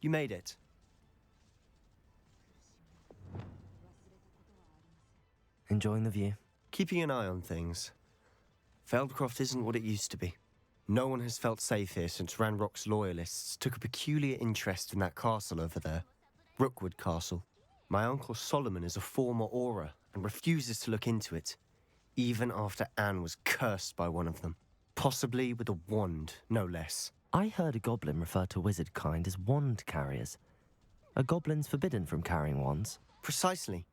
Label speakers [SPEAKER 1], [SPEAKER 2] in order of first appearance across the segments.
[SPEAKER 1] You made it.
[SPEAKER 2] Enjoying the view?
[SPEAKER 1] Keeping an eye on things. Feldcroft isn't what it used to be. No one has felt safe here since Ranrock's loyalists took a peculiar interest in that castle over there. Rookwood Castle. My uncle Solomon is a former Auror and refuses to look into it, even after Anne was cursed by one of them. Possibly with a wand, no less.
[SPEAKER 2] I heard a goblin refer to wizard kind as wand carriers. Are goblins forbidden from carrying wands?
[SPEAKER 1] Precisely.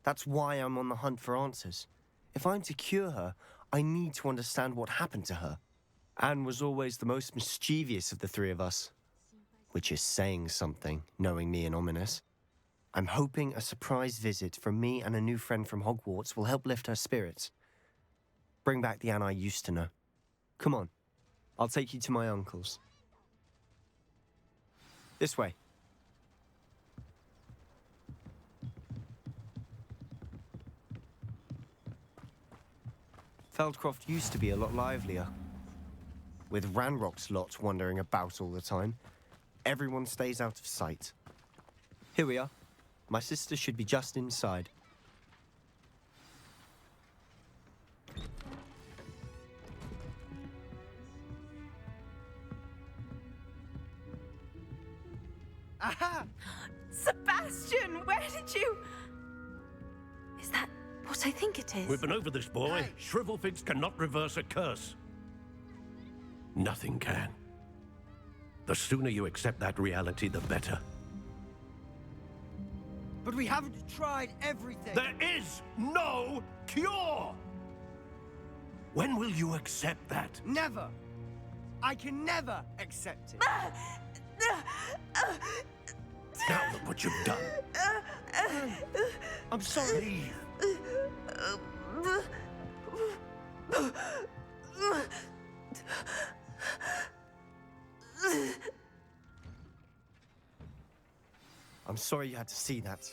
[SPEAKER 1] That's why I'm on the hunt for answers. If I'm to cure her, I need to understand what happened to her. Anne was always the most mischievous of the three of us. Which is saying something, knowing me and Ominous. I'm hoping a surprise visit from me and a new friend from Hogwarts will help lift her spirits. Bring back the Anne I used to know. Come on, I'll take you to my uncle's. This way. Feldcroft used to be a lot livelier. With Ranrock's lot wandering about all the time, everyone stays out of sight. Here we are. My sister should be just inside.
[SPEAKER 3] Aha!
[SPEAKER 4] Sebastian, where did you... Is that what I think it is?
[SPEAKER 5] We've been over this, boy.
[SPEAKER 3] Hey.
[SPEAKER 5] Shrivelfigs cannot reverse a curse. Nothing can. The sooner you accept that reality, the better.
[SPEAKER 3] But we haven't tried everything.
[SPEAKER 5] There is no cure! When will you accept that?
[SPEAKER 3] Never. I can never accept it.
[SPEAKER 5] Now look what you've done.
[SPEAKER 1] I'm sorry.
[SPEAKER 5] Leave.
[SPEAKER 1] I'm sorry you had to see that.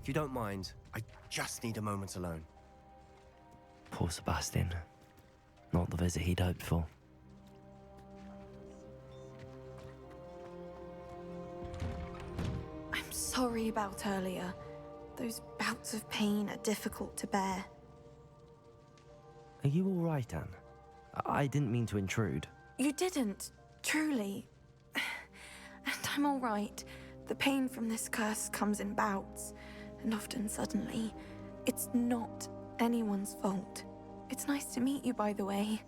[SPEAKER 1] If you don't mind, I just need a moment alone.
[SPEAKER 2] Poor Sebastian. Not the visit he'd hoped for.
[SPEAKER 4] I'm sorry about earlier. Those bouts of pain are difficult to bear.
[SPEAKER 2] Are you all right, Anne? I didn't mean to intrude.
[SPEAKER 4] You didn't, truly. And I'm all right. The pain from this curse comes in bouts, and often suddenly. It's not anyone's fault. It's nice to meet you, by the way.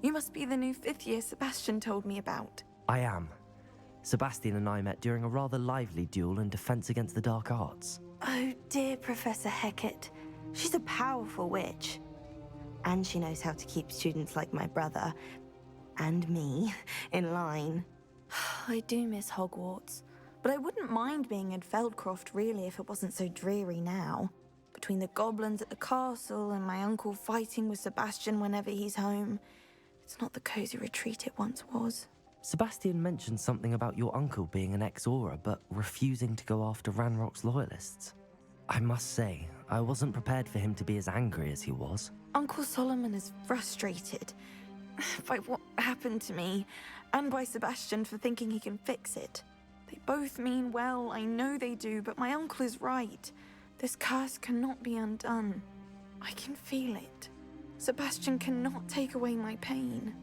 [SPEAKER 4] You must be the new 5th year Sebastian told me about.
[SPEAKER 2] I am. Sebastian and I met during a rather lively duel in defense against the dark arts.
[SPEAKER 6] Oh, dear Professor Hecat. She's a powerful witch. And she knows how to keep students like my brother, and me, in line.
[SPEAKER 4] I do miss Hogwarts, but I wouldn't mind being in Feldcroft, really, if it wasn't so dreary now. Between the goblins at the castle and my uncle fighting with Sebastian whenever he's home, it's not the cozy retreat it once was.
[SPEAKER 2] Sebastian mentioned something about your uncle being an ex-Auror, but refusing to go after Ranrock's loyalists. I must say, I wasn't prepared for him to be as angry as he was.
[SPEAKER 4] Uncle Solomon is frustrated by what happened to me, and by Sebastian for thinking he can fix it. They both mean well, I know they do, but my uncle is right. This curse cannot be undone. I can feel it. Sebastian cannot take away my pain.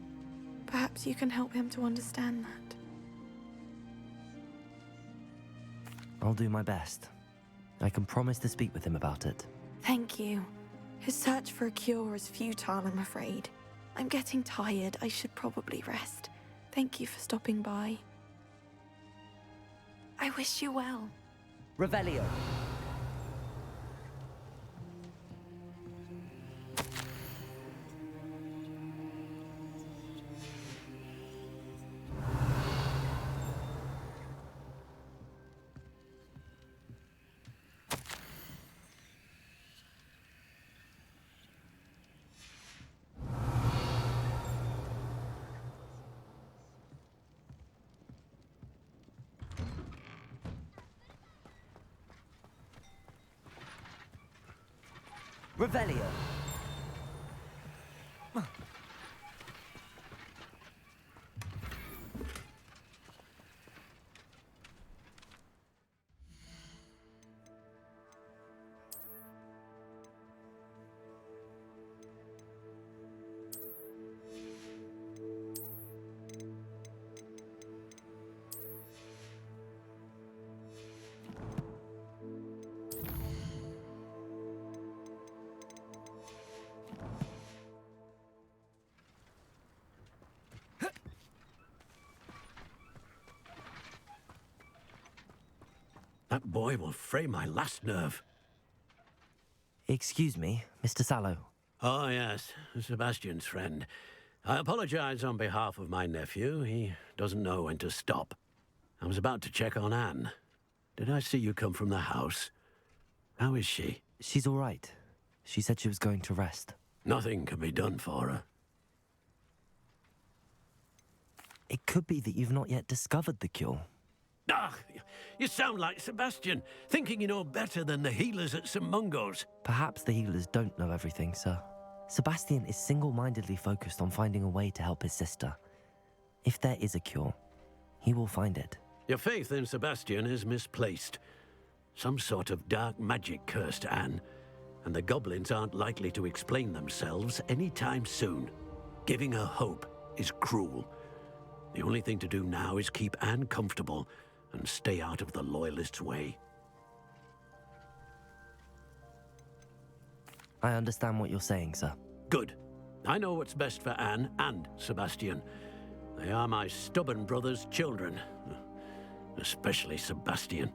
[SPEAKER 4] Perhaps you can help him to understand that.
[SPEAKER 2] I'll do my best. I can promise to speak with him about it.
[SPEAKER 4] Thank you. His search for a cure is futile, I'm afraid. I'm getting tired. I should probably rest. Thank you for stopping by. I wish you well.
[SPEAKER 7] Revelio. Revelio.
[SPEAKER 5] That boy will fray my last nerve.
[SPEAKER 2] Excuse me, Mr. Sallow.
[SPEAKER 5] Oh, yes, Sebastian's friend. I apologize on behalf of my nephew. He doesn't know when to stop. I was about to check on Anne. Did I see you come from the house? How is she?
[SPEAKER 2] She's all right. She said she was going to rest.
[SPEAKER 5] Nothing can be done for her.
[SPEAKER 2] It could be that you've not yet discovered the cure.
[SPEAKER 5] Ah, you sound like Sebastian, thinking you know better than the healers at St. Mungo's.
[SPEAKER 2] Perhaps the healers don't know everything, sir. Sebastian is single-mindedly focused on finding a way to help his sister. If there is a cure, he will find it.
[SPEAKER 5] Your faith in Sebastian is misplaced. Some sort of dark magic cursed Anne, and the goblins aren't likely to explain themselves anytime soon. Giving her hope is cruel. The only thing to do now is keep Anne comfortable and stay out of the Loyalists' way.
[SPEAKER 2] I understand what you're saying, sir.
[SPEAKER 5] Good. I know what's best for Anne and Sebastian. They are my stubborn brother's children. Especially Sebastian.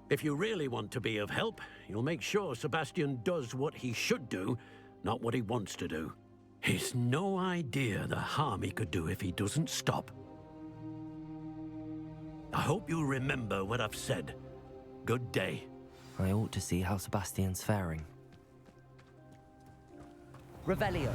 [SPEAKER 5] If you really want to be of help, you'll make sure Sebastian does what he should do, not what he wants to do. He's no idea the harm he could do if he doesn't stop. I hope you remember what I've said. Good day.
[SPEAKER 2] I ought to see how Sebastian's faring. Revelio.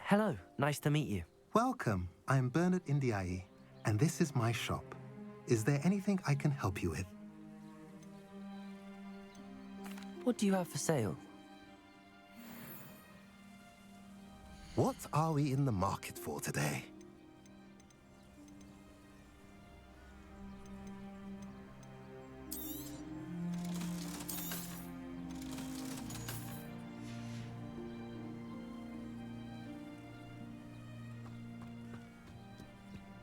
[SPEAKER 2] Hello, nice to meet you.
[SPEAKER 7] Welcome. I'm Bernard Indiai, and this is my shop. Is there anything I can help you with?
[SPEAKER 2] What do you have for sale?
[SPEAKER 7] What are we in the market for today?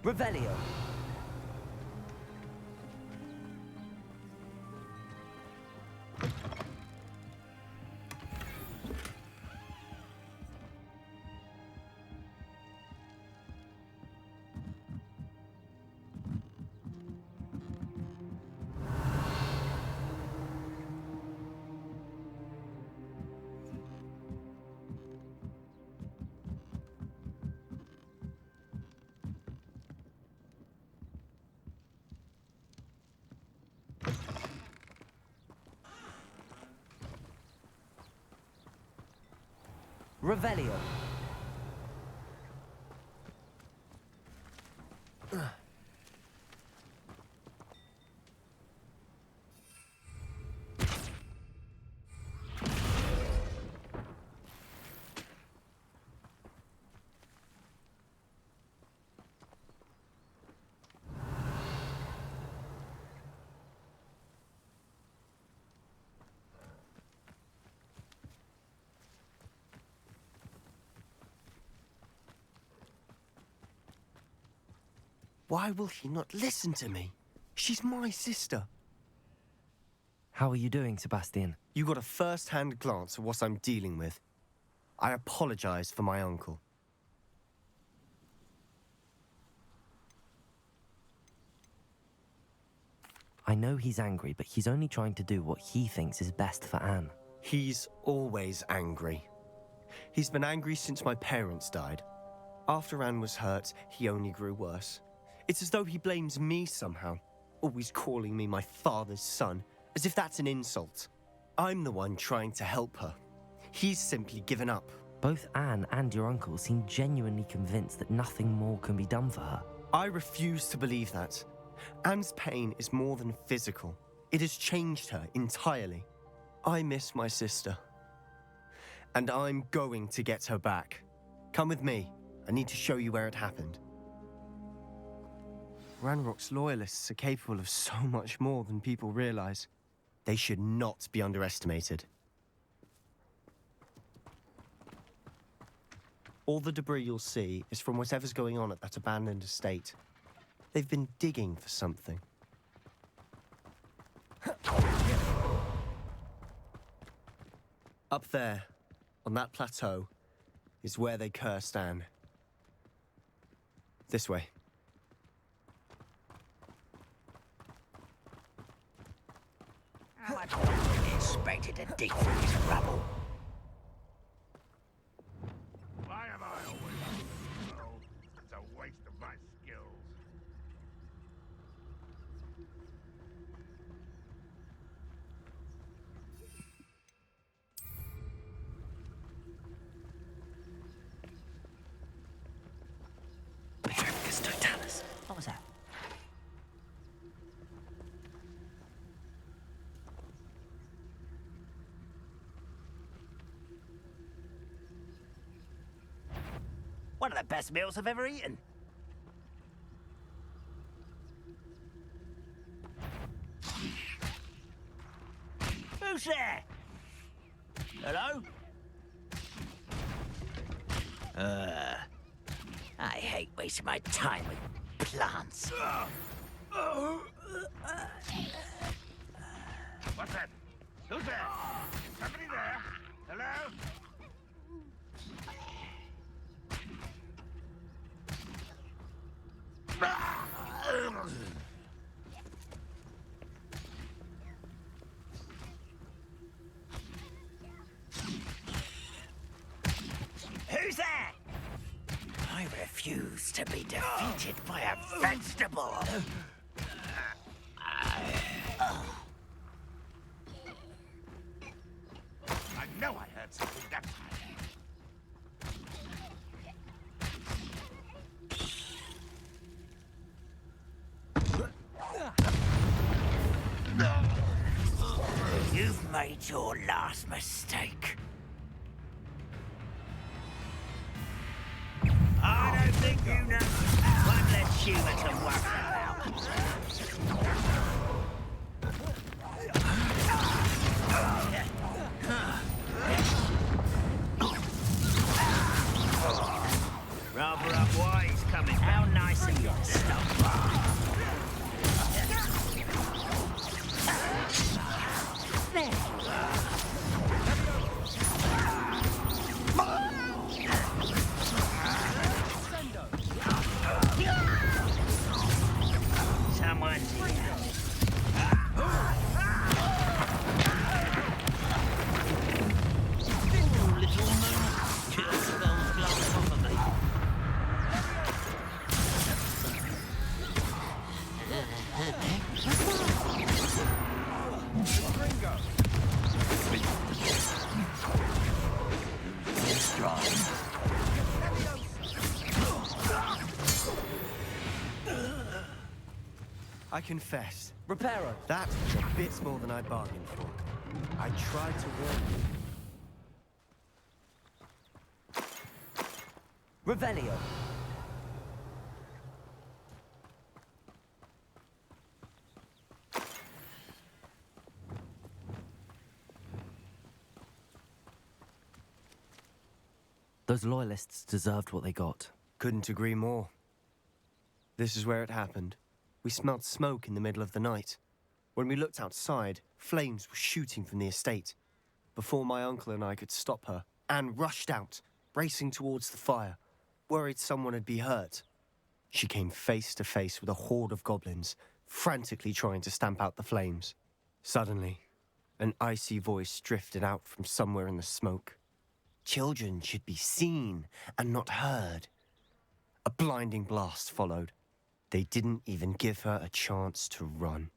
[SPEAKER 2] Revelio. Revelio.
[SPEAKER 1] Why will he not listen to me? She's my sister.
[SPEAKER 2] How are you doing, Sebastian?
[SPEAKER 1] You got a first-hand glance at what I'm dealing with. I apologize for my uncle.
[SPEAKER 2] I know he's angry, but he's only trying to do what he thinks is best for Anne.
[SPEAKER 1] He's always angry. He's been angry since my parents died. After Anne was hurt, he only grew worse. It's as though he blames me somehow, always calling me my father's son, as if that's an insult. I'm the one trying to help her. He's simply given up.
[SPEAKER 2] Both Anne and your uncle seem genuinely convinced that nothing more can be done for her.
[SPEAKER 1] I refuse to believe that. Anne's pain is more than physical. It has changed her entirely. I miss my sister. And I'm going to get her back. Come with me. I need to show you where it happened. Ranrock's loyalists are capable of so much more than people realize. They should not be underestimated. All the debris you'll see is from whatever's going on at that abandoned estate. They've been digging for something. Up there, on that plateau, is where they cursed Anne. This way.
[SPEAKER 8] How much longer are we expected to dig through this rubble?
[SPEAKER 9] Why am I always slow? It's a waste of my skills.
[SPEAKER 2] Petrificus totalis.
[SPEAKER 8] What was that? One of the best meals I've ever eaten. Who's there? Hello? I hate wasting my time with plants.
[SPEAKER 9] What's that? Who's there? Is somebody there? Hello?
[SPEAKER 8] Who's there? I refuse to be defeated by a vegetable.
[SPEAKER 9] I know I heard something that time.
[SPEAKER 8] You've made your last mistake. I don't think you know one less human to worry about. Rather up wise coming. How nice of you to stop by. There you are. Someone's here. Little moon. Just those blocks off of me.
[SPEAKER 1] I confess,
[SPEAKER 3] Reparo.
[SPEAKER 1] that was a bit more than I bargained for. I tried to warn you.
[SPEAKER 3] Revelio.
[SPEAKER 2] Those loyalists deserved what they got.
[SPEAKER 1] Couldn't agree more. This is where it happened. We smelled smoke in the middle of the night. When we looked outside, flames were shooting from the estate. Before my uncle and I could stop her, Anne rushed out, racing towards the fire, worried someone had been hurt. She came face to face with a horde of goblins, frantically trying to stamp out the flames. Suddenly, an icy voice drifted out from somewhere in the smoke. Children should be seen and not heard. A blinding blast followed. They didn't even give her a chance to run.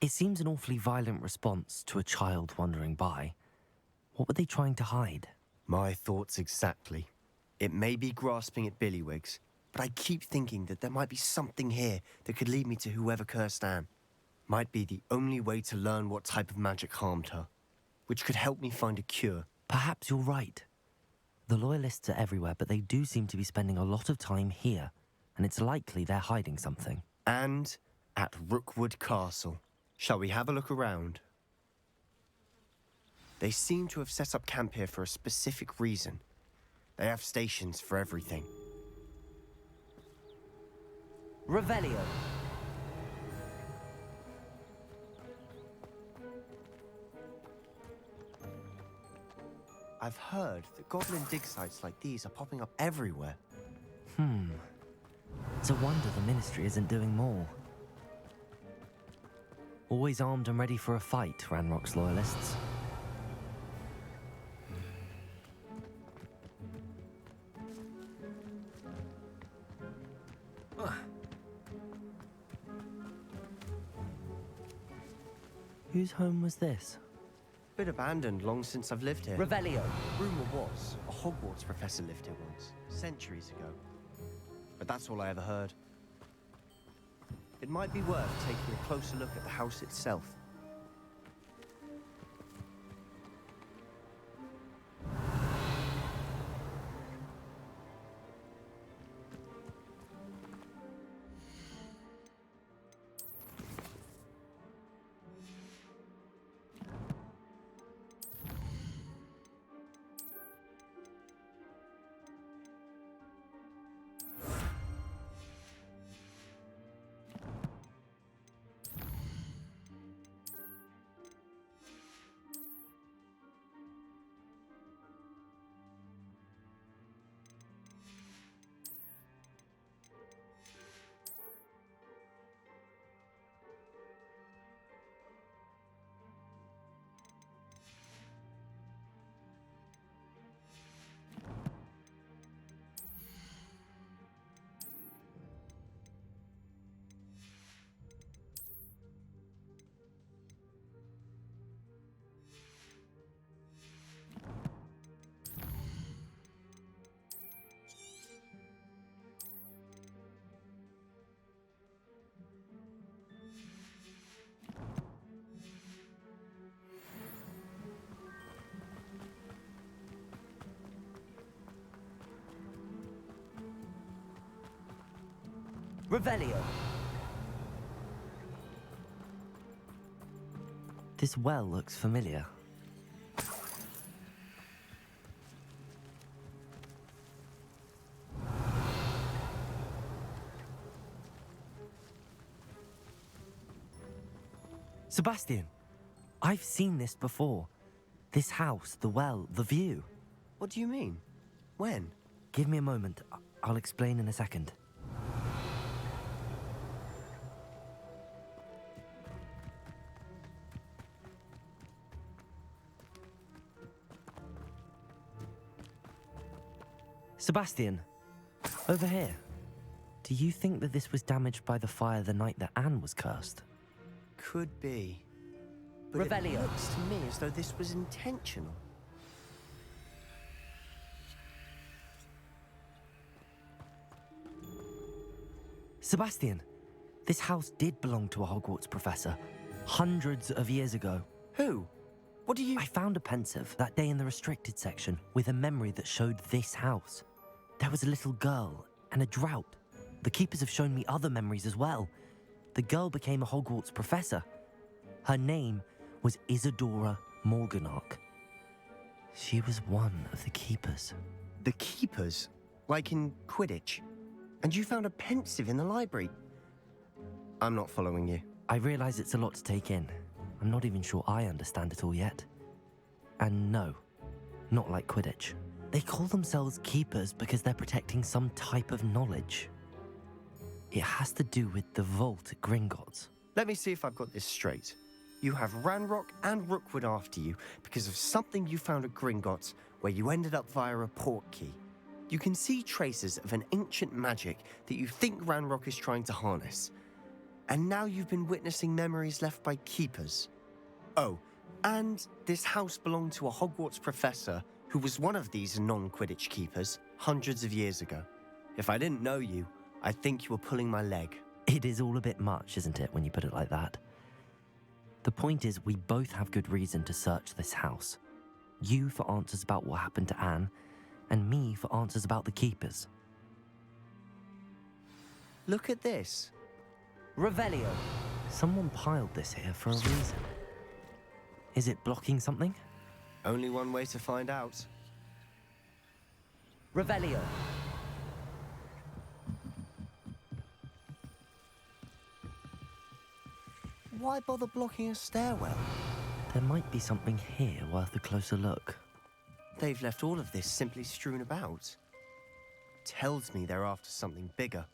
[SPEAKER 2] It seems an awfully violent response to a child wandering by. What were they trying to hide?
[SPEAKER 1] My thoughts exactly. It may be grasping at Billywigs, but I keep thinking that there might be something here that could lead me to whoever cursed Anne. Might be the only way to learn what type of magic harmed her, which could help me find a cure.
[SPEAKER 2] Perhaps you're right. The Loyalists are everywhere, but they do seem to be spending a lot of time here, and it's likely they're hiding something.
[SPEAKER 1] And at Rookwood Castle. Shall we have a look around? They seem to have set up camp here for a specific reason. They have stations for everything.
[SPEAKER 2] Revelio.
[SPEAKER 1] I've heard that goblin dig sites like these are popping up everywhere.
[SPEAKER 2] It's a wonder the Ministry isn't doing more. Always armed and ready for a fight, Ranrock's Loyalists. Whose home was this?
[SPEAKER 1] Bit abandoned long since I've lived here.
[SPEAKER 2] Revelio.
[SPEAKER 1] Rumour was a Hogwarts professor lived here once, centuries ago. But that's all I ever heard. It might be worth taking a closer look at the house itself.
[SPEAKER 2] Revelio. This well looks familiar. Sebastian, I've seen this before. This house, the well, the view.
[SPEAKER 1] What do you mean? When?
[SPEAKER 2] Give me a moment. I'll explain in a second. Sebastian, over here. Do you think that this was damaged by the fire the night that Anne was cursed?
[SPEAKER 1] Could be. But
[SPEAKER 2] Revelio.
[SPEAKER 1] It looks to me as though this was intentional.
[SPEAKER 2] Sebastian, this house did belong to a Hogwarts professor, hundreds of years ago.
[SPEAKER 1] Who? What do you...
[SPEAKER 2] I found a pensive that day in the restricted section with a memory that showed this house. There was a little girl and a drought. The keepers have shown me other memories as well. The girl became a Hogwarts professor. Her name was Isadora Morganach. She was one of the keepers.
[SPEAKER 1] The keepers? Like in Quidditch? And you found a pensive in the library? I'm not following you.
[SPEAKER 2] I realize it's a lot to take in. I'm not even sure I understand it all yet. And no, not like Quidditch. They call themselves keepers because they're protecting some type of knowledge. It has to do with the vault at Gringotts.
[SPEAKER 1] Let me see if I've got this straight. You have Ranrock and Rookwood after you because of something you found at Gringotts where you ended up via a port key. You can see traces of an ancient magic that you think Ranrock is trying to harness. And now you've been witnessing memories left by keepers. Oh, and this house belonged to a Hogwarts professor who was one of these non-Quidditch keepers hundreds of years ago. If I didn't know you, I'd think you were pulling my leg.
[SPEAKER 2] It is all a bit much, isn't it, when you put it like that? The point is, we both have good reason to search this house. You for answers about what happened to Anne, and me for answers about the keepers.
[SPEAKER 1] Look at this.
[SPEAKER 2] Revelio. Someone piled this here for a reason. Is it blocking something?
[SPEAKER 1] Only one way to find out.
[SPEAKER 2] Revelio.
[SPEAKER 1] Why bother blocking a stairwell?
[SPEAKER 2] There might be something here worth a closer look.
[SPEAKER 1] They've left all of this simply strewn about. Tells me they're after something bigger.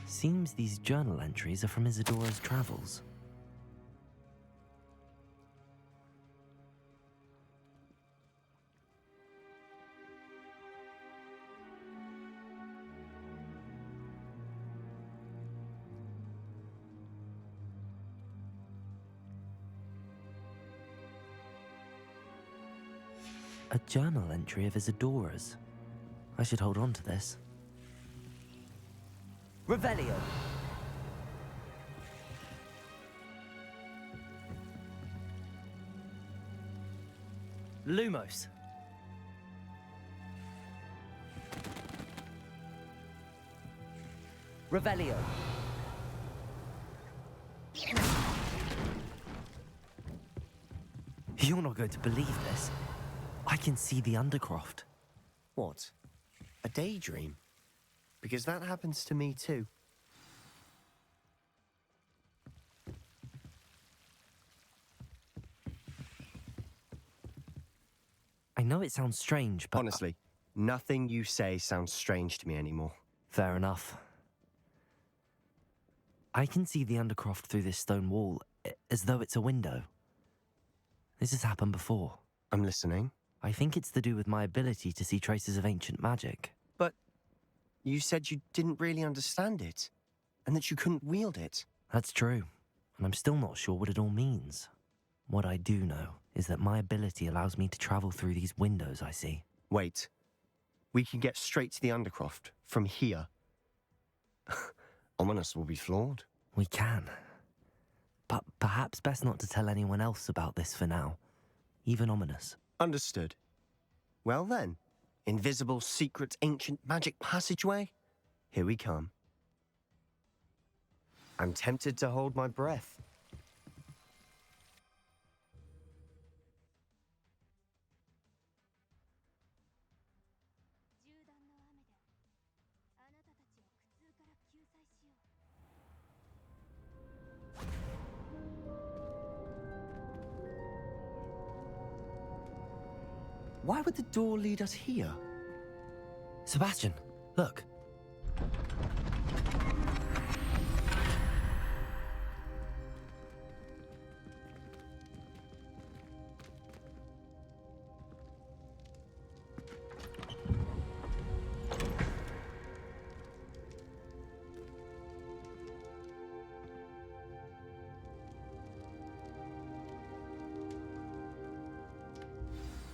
[SPEAKER 2] Seems these journal entries are from Isadora's travels. A journal entry of Isadora's. I should hold on to this. Revelio. Lumos. Revelio. You're not going to believe this. I can see the Undercroft.
[SPEAKER 1] What? A daydream? Because that happens to me too.
[SPEAKER 2] I know it sounds strange, but...
[SPEAKER 1] Honestly, nothing you say sounds strange to me anymore.
[SPEAKER 2] Fair enough. I can see the Undercroft through this stone wall, as though it's a window. This has happened before.
[SPEAKER 1] I'm listening.
[SPEAKER 2] I think it's to do with my ability to see traces of ancient magic.
[SPEAKER 1] But you said you didn't really understand it, and that you couldn't wield it.
[SPEAKER 2] That's true, and I'm still not sure what it all means. What I do know is that my ability allows me to travel through these windows I see.
[SPEAKER 1] Wait. We can get straight to the Undercroft from here. Ominous will be flawed.
[SPEAKER 2] We can. But perhaps best not to tell anyone else about this for now. Even Ominous.
[SPEAKER 1] Understood. Well then, invisible, secret, ancient magic passageway? Here we come. I'm tempted to hold my breath. Why would the door lead us here?
[SPEAKER 2] Sebastian, look.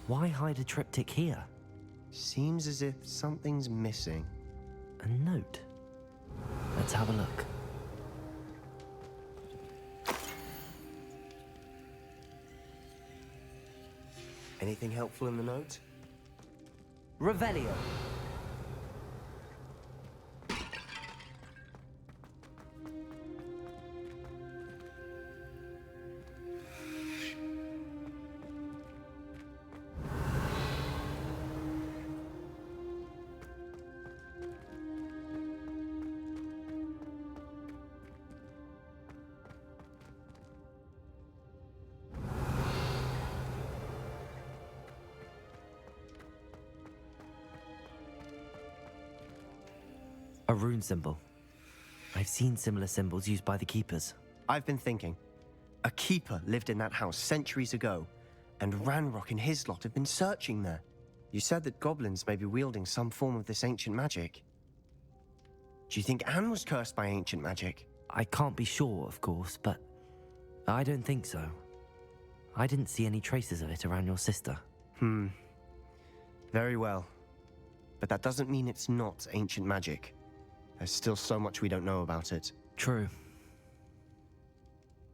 [SPEAKER 2] Why hide a triptych here?
[SPEAKER 1] Seems as if something's missing.
[SPEAKER 2] A note. Let's have a look.
[SPEAKER 1] Anything helpful in the note?
[SPEAKER 2] Revelio. A rune symbol. I've seen similar symbols used by the Keepers.
[SPEAKER 1] I've been thinking. A keeper lived in that house centuries ago, and Ranrock and his lot have been searching there. You said that goblins may be wielding some form of this ancient magic. Do you think Anne was cursed by ancient magic?
[SPEAKER 2] I can't be sure, of course, but I don't think so. I didn't see any traces of it around your sister.
[SPEAKER 1] Very well. But that doesn't mean it's not ancient magic. There's still so much we don't know about it.
[SPEAKER 2] True.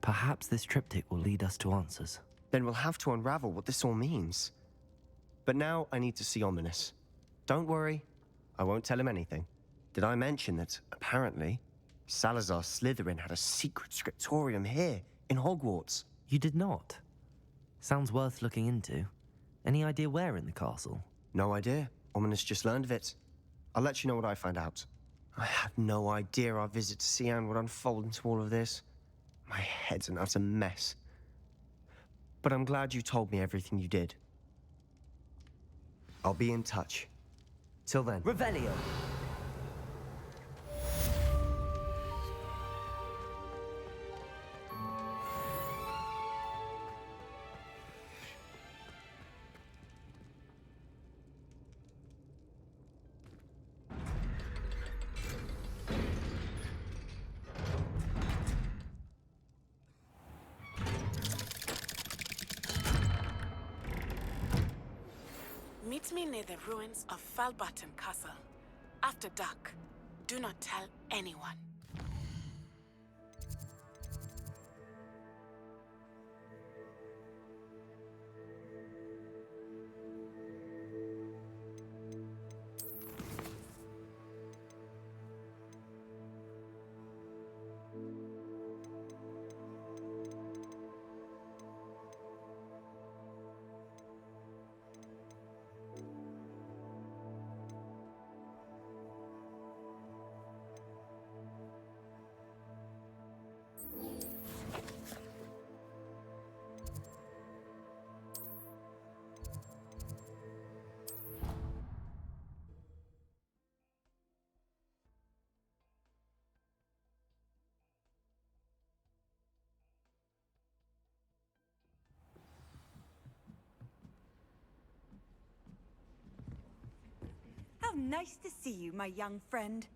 [SPEAKER 2] Perhaps this triptych will lead us to answers.
[SPEAKER 1] Then we'll have to unravel what this all means. But now I need to see Ominous. Don't worry, I won't tell him anything. Did I mention that, apparently, Salazar Slytherin had a secret scriptorium here, in Hogwarts?
[SPEAKER 2] You did not? Sounds worth looking into. Any idea where in the castle?
[SPEAKER 1] No idea. Ominous just learned of it. I'll let you know what I find out. I had no idea our visit to see Anne would unfold into all of this. My head's an utter mess. But I'm glad you told me everything you did. I'll be in touch. Till then.
[SPEAKER 2] Revelio!
[SPEAKER 10] Meet me near the ruins of Falbutton Castle. After dark. Do not tell anyone.
[SPEAKER 11] How nice to see you, my young friend.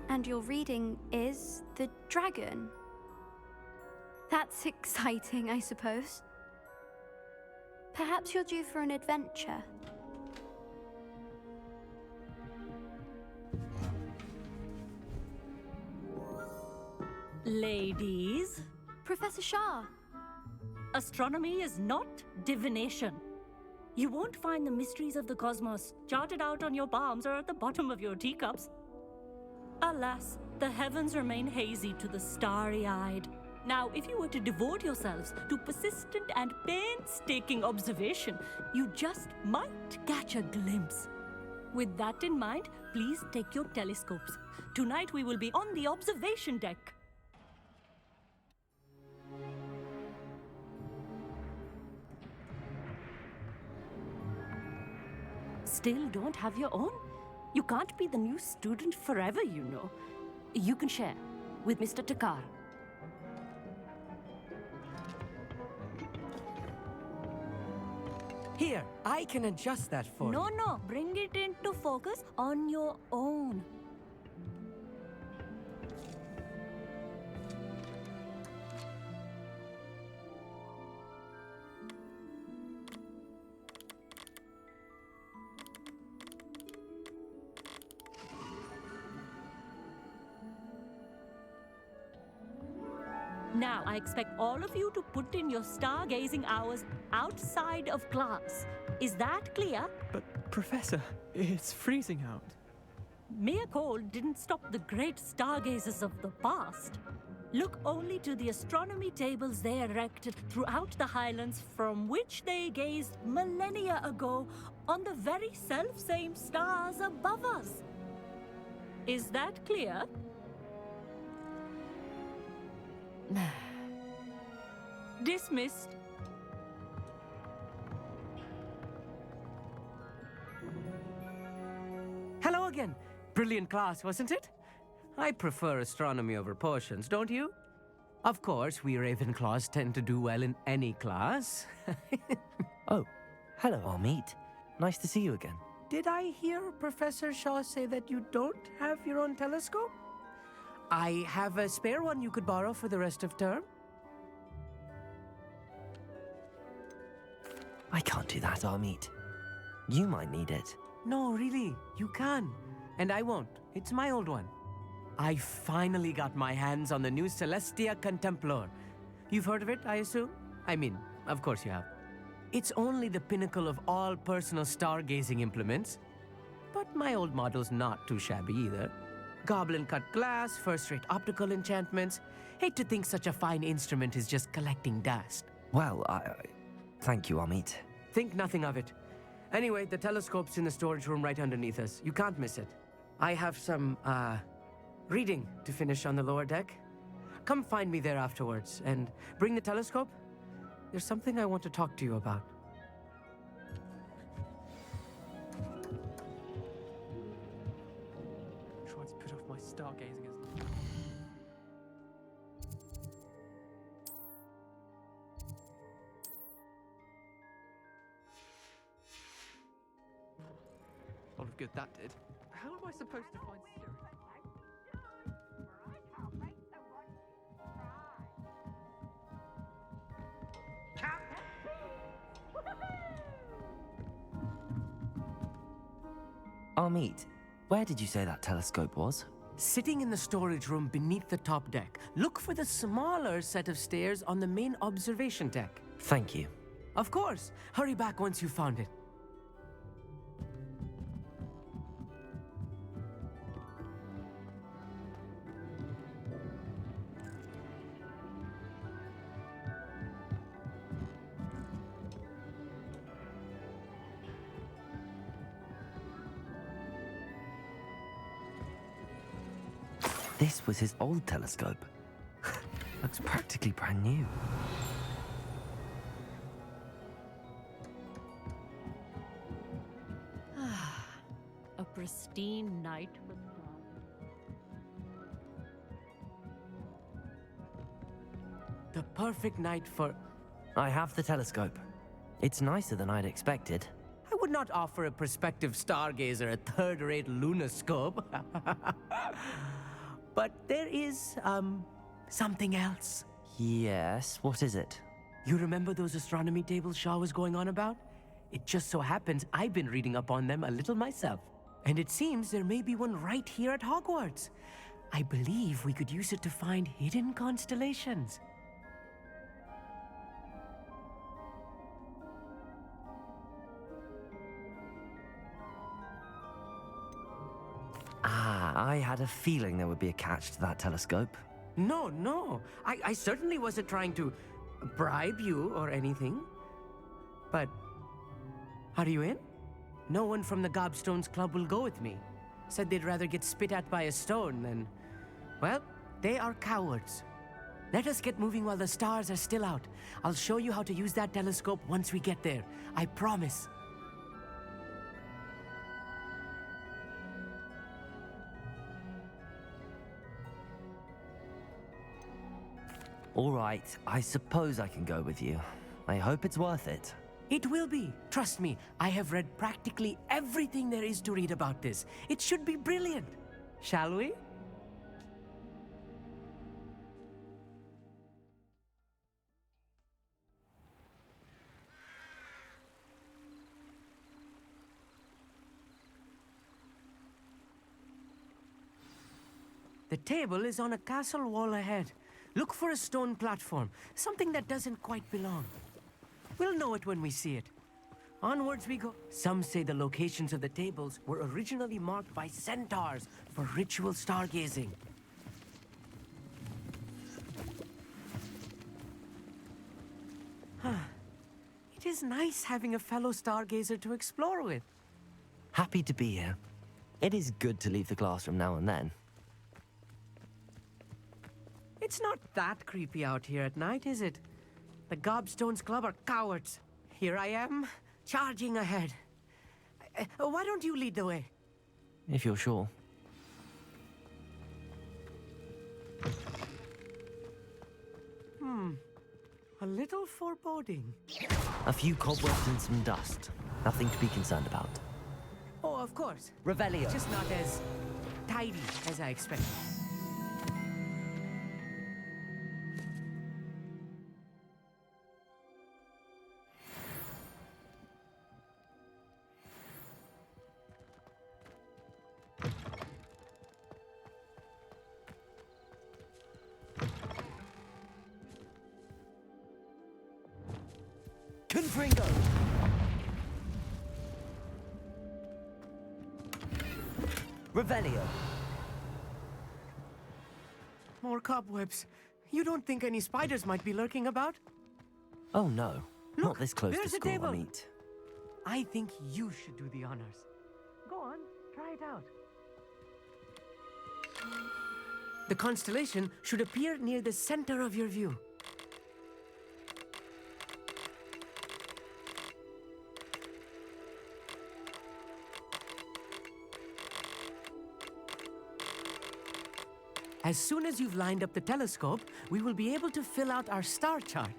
[SPEAKER 12] And your reading is The Dragon. That's exciting, I suppose. Perhaps you're due for an adventure.
[SPEAKER 13] Ladies,
[SPEAKER 12] Professor Shah.
[SPEAKER 13] astronomy is not divination. You won't find the mysteries of the cosmos charted out on your palms or at the bottom of your teacups. Alas, the heavens remain hazy to the starry-eyed. Now, if you were to devote yourselves to persistent and painstaking observation, you just might catch a glimpse. With that in mind, please take your telescopes. Tonight we will be on the observation deck. Still don't have your own? You can't be the new student forever, you know. You can share with Mr. Takar.
[SPEAKER 3] Here, I can adjust that for you.
[SPEAKER 13] No, bring it into focus on your own. Now, I expect all of you to put in your stargazing hours outside of class. Is that clear?
[SPEAKER 14] But, Professor, it's freezing out.
[SPEAKER 13] Mere cold didn't stop the great stargazers of the past. Look only to the astronomy tables they erected throughout the Highlands from which they gazed millennia ago on the very self-same stars above us. Is that clear?
[SPEAKER 12] Dismissed.
[SPEAKER 15] again. Brilliant class, wasn't it? I prefer astronomy over potions, don't you? Of course, we Ravenclaws tend to do well in any class.
[SPEAKER 2] Oh, hello, Amit. Nice to see you again.
[SPEAKER 15] Did I hear Professor Shaw say that you don't have your own telescope? I have a spare one you could borrow for the rest of term.
[SPEAKER 2] I can't do that, Amit. You might need it.
[SPEAKER 15] No, really, you can. And I won't. It's my old one. I finally got my hands on the new Celestia Contemplor. You've heard of it, I assume? I mean, of course you have. It's only the pinnacle of all personal stargazing implements. But my old model's not too shabby either. Goblin-cut glass, first-rate optical enchantments. Hate to think such a fine instrument is just collecting dust.
[SPEAKER 2] Well, thank you, Amit.
[SPEAKER 15] Think nothing of it. Anyway, the telescope's in the storage room right underneath us. You can't miss it. I have some, reading to finish on the lower deck. Come find me there afterwards, and bring the telescope. There's something I want to talk to you about.
[SPEAKER 14] Trying to put off my stargazing as a lot of good that did. How am I supposed to find Siri?
[SPEAKER 2] Amit, where did you say that telescope was?
[SPEAKER 15] Sitting in the storage room beneath the top deck. Look for the smaller set of stairs on the main observation deck.
[SPEAKER 2] Thank you.
[SPEAKER 15] Of course. Hurry back once you've found it.
[SPEAKER 2] This was his old telescope. Looks practically brand new.
[SPEAKER 13] A pristine night with
[SPEAKER 15] The perfect night for...
[SPEAKER 2] I have the telescope. It's nicer than I'd expected.
[SPEAKER 15] I would not offer a prospective stargazer a third-rate lunoscope. But there is, something else.
[SPEAKER 2] Yes, what is it?
[SPEAKER 15] You remember those astronomy tables Shaw was going on about? It just so happens I've been reading up on them a little myself. And it seems there may be one right here at Hogwarts. I believe we could use it to find hidden constellations.
[SPEAKER 2] I had a feeling there would be a catch to that telescope.
[SPEAKER 15] No. I certainly wasn't trying to bribe you or anything. But, are you in? No one from the Gobstones Club will go with me. Said they'd rather get spit at by a stone than... Well, they are cowards. Let us get moving while the stars are still out. I'll show you how to use that telescope once we get there. I promise.
[SPEAKER 2] All right, I suppose I can go with you. I hope it's worth it.
[SPEAKER 15] It will be. Trust me, I have read practically everything there is to read about this. It should be brilliant. Shall we? The table is on a castle wall ahead. Look for a stone platform, something that doesn't quite belong. We'll know it when we see it. Onwards we go. Some say the locations of the tables were originally marked by centaurs for ritual stargazing. It is nice having a fellow stargazer to explore with.
[SPEAKER 2] Happy to be here. It is good to leave the classroom now and then.
[SPEAKER 15] It's not that creepy out here at night, is it? The Gobstones Club are cowards. Here I am, charging ahead. Why don't you lead the way?
[SPEAKER 2] if you're sure.
[SPEAKER 15] A little foreboding.
[SPEAKER 2] A few cobwebs and some dust. Nothing to be concerned about.
[SPEAKER 15] Oh, of course.
[SPEAKER 2] Revelio.
[SPEAKER 15] Just not as tidy as I expected.
[SPEAKER 2] Confringo! Revelio.
[SPEAKER 15] More cobwebs. You don't think any spiders might be lurking about?
[SPEAKER 2] Oh no,
[SPEAKER 15] Look,
[SPEAKER 2] not this close to
[SPEAKER 15] there's a
[SPEAKER 2] school,
[SPEAKER 15] table.
[SPEAKER 2] Amit.
[SPEAKER 15] I think you should do the honors. Go on, try it out. The constellation should appear near the center of your view. As soon as you've lined up the telescope, we will be able to fill out our star chart.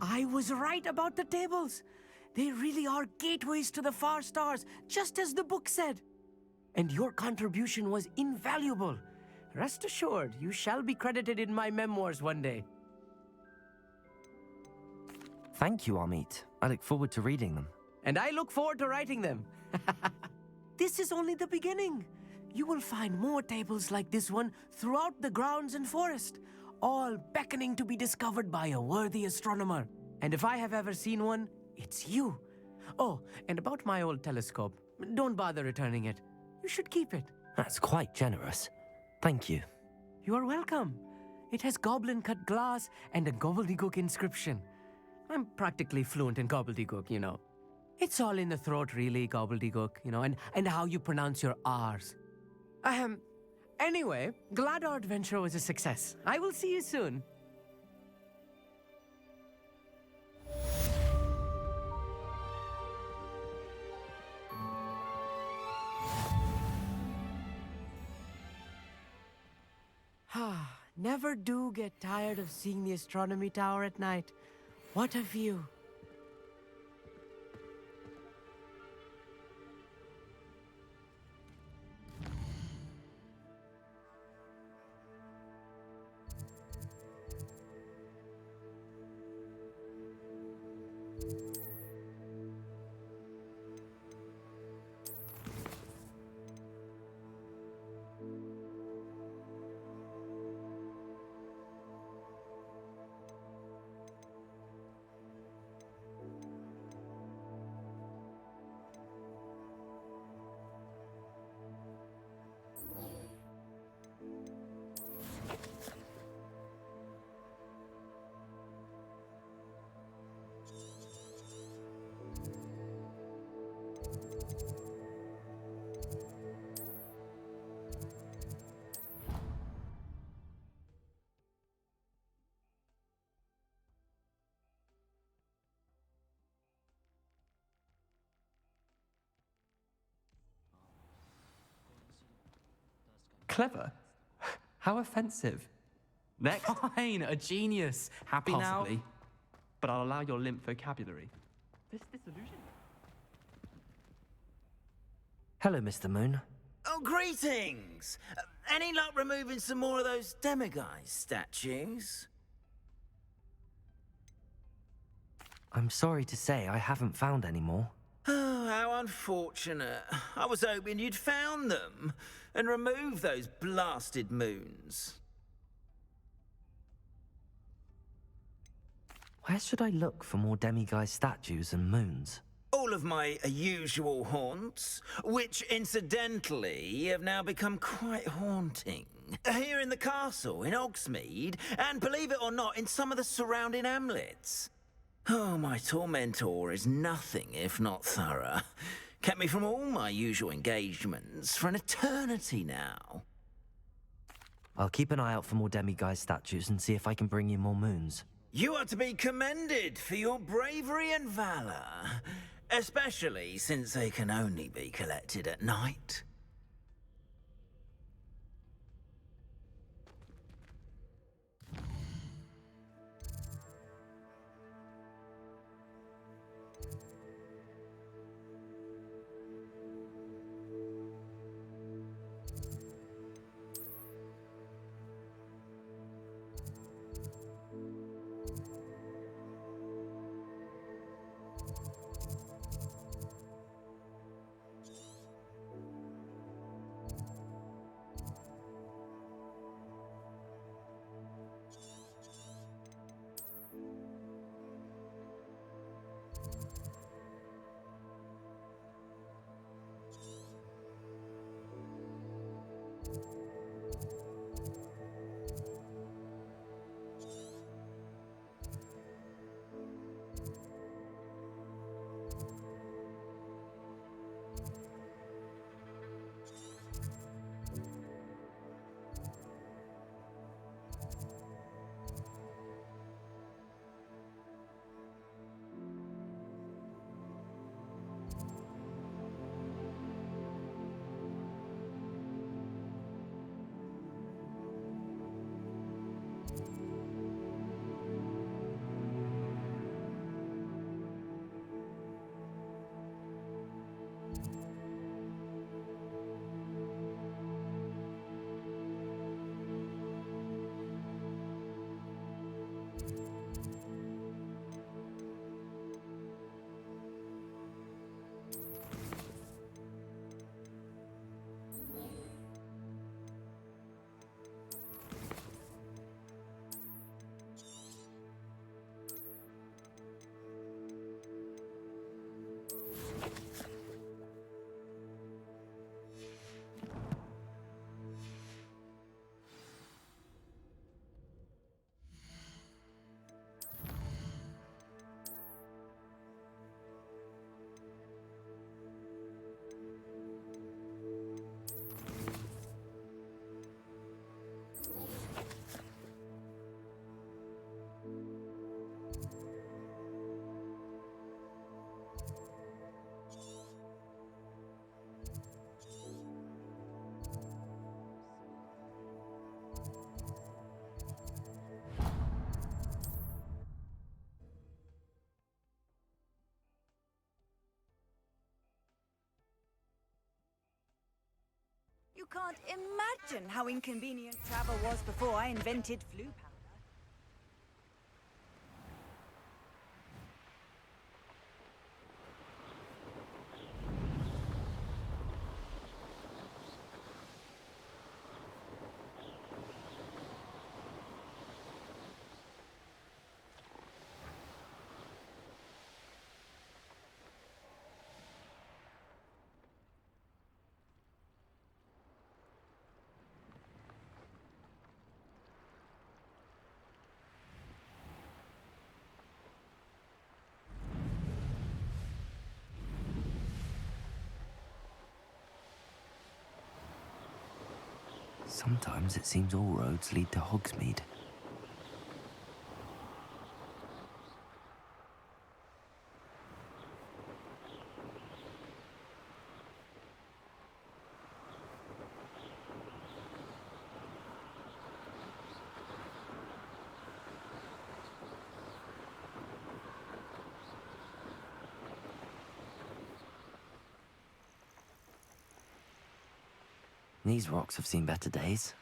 [SPEAKER 15] I was right about the tables. They really are gateways to the far stars, just as the book said. And your contribution was invaluable. Rest assured, you shall be credited in my memoirs one day.
[SPEAKER 2] Thank you, Amit. I look forward to reading them.
[SPEAKER 15] And I look forward to writing them. This is only the beginning. You will find more tables like this one throughout the grounds and forest, all beckoning to be discovered by a worthy astronomer. And if I have ever seen one, it's you. Oh, and about my old telescope, don't bother returning it. You should keep it.
[SPEAKER 2] That's quite generous. Thank you.
[SPEAKER 15] You are welcome. It has goblin-cut glass and a gobbledygook inscription. I'm practically fluent in gobbledygook, you know. It's all in the throat, really, gobbledygook, you know, and how you pronounce your R's. Anyway, glad our adventure was a success. I will see you soon. Never do get tired of seeing the astronomy tower at night. What a view.
[SPEAKER 14] Clever? How offensive. Next.
[SPEAKER 16] Fine, a genius. Happy
[SPEAKER 14] Possibly.
[SPEAKER 16] now?
[SPEAKER 14] But I'll allow your limp vocabulary. This disillusion.
[SPEAKER 2] Hello, Mr. Moon.
[SPEAKER 8] Oh, greetings! Any luck removing some more of those demiguise statues?
[SPEAKER 2] I'm sorry to say I haven't found any more.
[SPEAKER 8] Oh, how unfortunate. I was hoping you'd found them and removed those blasted moons.
[SPEAKER 2] Where should I look for more demiguise statues and moons?
[SPEAKER 8] All of my usual haunts, which incidentally have now become quite haunting. Here in the castle, in Hogsmeade, and believe it or not, in some of the surrounding hamlets. Oh, my tormentor is nothing if not thorough. Kept me from all my usual engagements for an eternity now.
[SPEAKER 2] I'll keep an eye out for more demiguise statues and see if I can bring you more moons.
[SPEAKER 8] You are to be commended for your bravery and valor, especially since they can only be collected at night.
[SPEAKER 11] You can't imagine how inconvenient travel was before I invented flu powder.
[SPEAKER 2] Sometimes it seems all roads lead to Hogsmeade. These rocks have seen better days.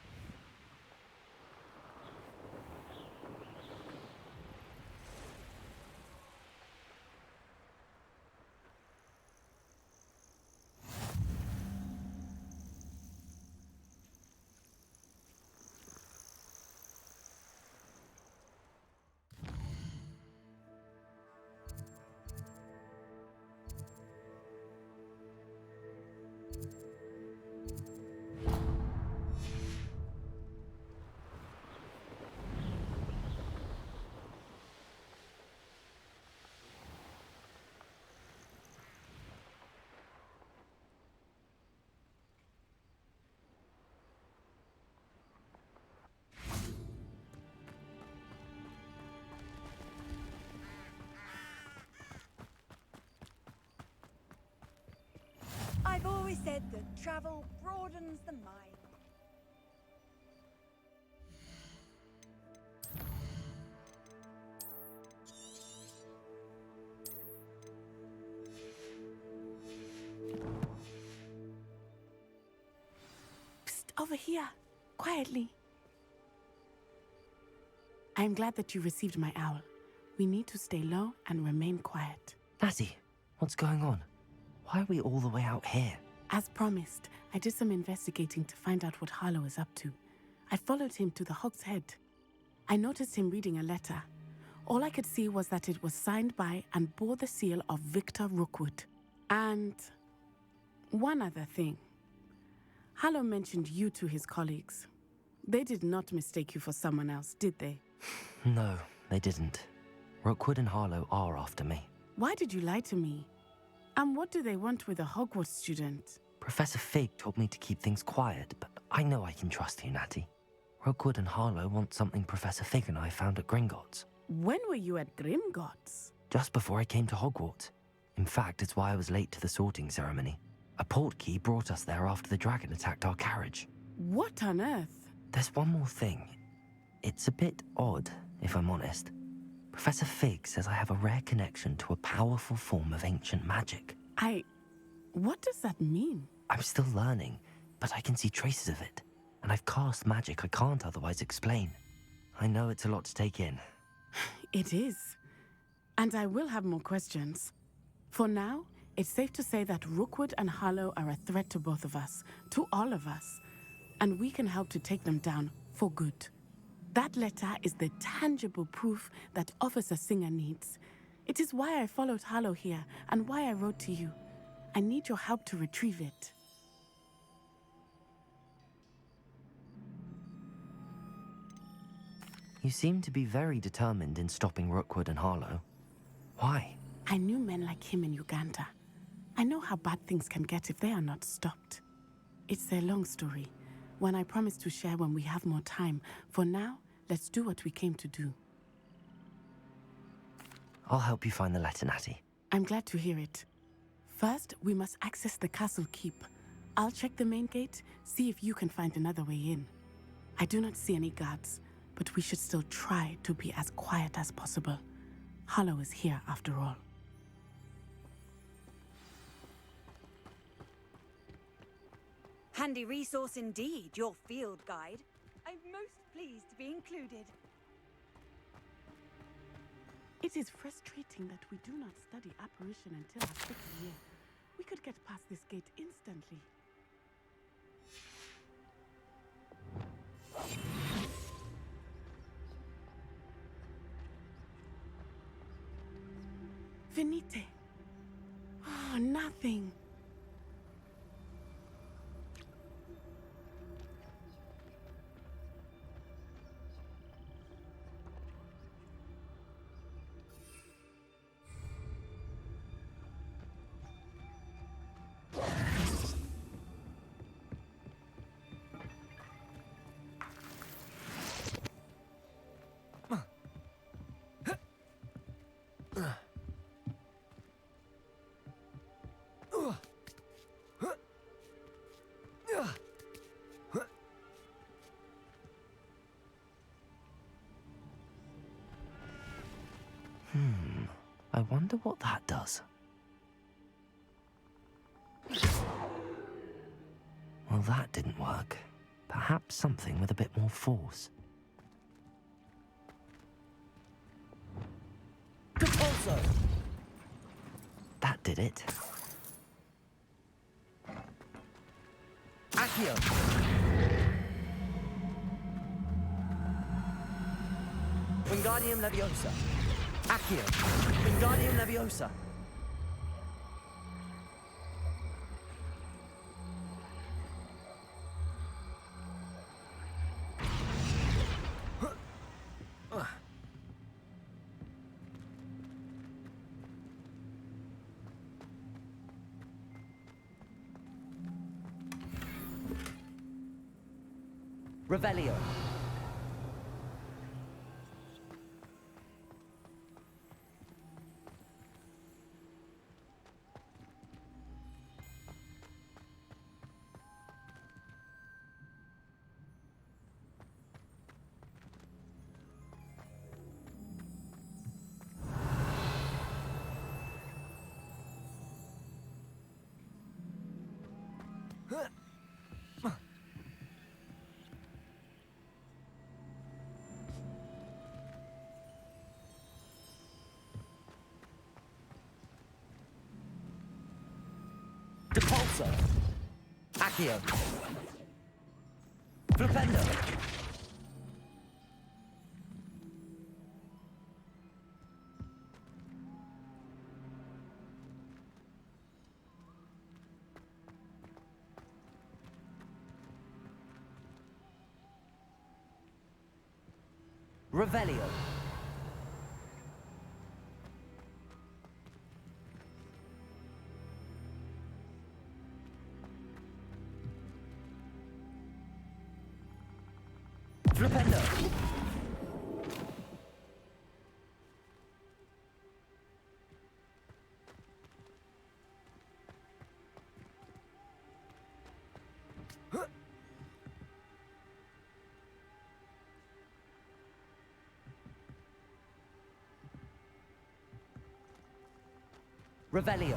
[SPEAKER 11] I've always said that travel broadens the mind.
[SPEAKER 10] Psst, over here. Quietly. I'm glad that you received my owl. We need to stay low and remain quiet.
[SPEAKER 2] Natty, what's going on? Why are we all the way out here?
[SPEAKER 10] As promised, I did some investigating to find out what Harlow is up to. I followed him to the Hog's Head. I noticed him reading a letter. All I could see was that it was signed by and bore the seal of Victor Rookwood. And one other thing. Harlow mentioned you to his colleagues. They did not mistake you for someone else, did they?
[SPEAKER 2] No, they didn't. Rookwood and Harlow are after me.
[SPEAKER 10] Why did you lie to me? And what do they want with a Hogwarts student?
[SPEAKER 2] Professor Fig told me to keep things quiet, but I know I can trust you, Natty. Rookwood and Harlow want something Professor Fig and I found at Gringotts.
[SPEAKER 10] When were you at Gringotts?
[SPEAKER 2] Just before I came to Hogwarts. In fact, it's why I was late to the sorting ceremony. A portkey brought us there after the dragon attacked our carriage.
[SPEAKER 10] What on earth?
[SPEAKER 2] There's one more thing. It's a bit odd, if I'm honest. Professor Fig says I have a rare connection to a powerful form of ancient magic.
[SPEAKER 10] What does that mean?
[SPEAKER 2] I'm still learning, but I can see traces of it. And I've cast magic I can't otherwise explain. I know it's a lot to take in.
[SPEAKER 10] It is. And I will have more questions. For now, it's safe to say that Rookwood and Harlow are a threat to both of us, to all of us. And we can help to take them down for good. That letter is the tangible proof that Officer Singer needs. It is why I followed Harlow here and why I wrote to you. I need your help to retrieve it.
[SPEAKER 2] You seem to be very determined in stopping Rookwood and Harlow. Why?
[SPEAKER 10] I knew men like him in Uganda. I know how bad things can get if they are not stopped. It's a long story, one I promise to share when we have more time. For now, let's do what we came to do.
[SPEAKER 2] I'll help you find the letter, Natty.
[SPEAKER 10] I'm glad to hear it. First, we must access the castle keep. I'll check the main gate, see if you can find another way in. I do not see any guards, but we should still try to be as quiet as possible. Harlow is here after all.
[SPEAKER 11] Handy resource indeed, your field guide. I'm most pleased to be included.
[SPEAKER 10] It is frustrating that we do not study apparition until our 6th year. We could get past this gate instantly. Venite. Oh, nothing.
[SPEAKER 2] I wonder what that does. Well, that didn't work. Perhaps something with a bit more force.
[SPEAKER 3] Compulso!
[SPEAKER 2] That did it.
[SPEAKER 3] Accio! Wingardium Leviosa. Accio. Wingardium Leviosa. Revelio.
[SPEAKER 2] Repulsor. Accio. Flipendo. Revelio. Flipendo. Revelio.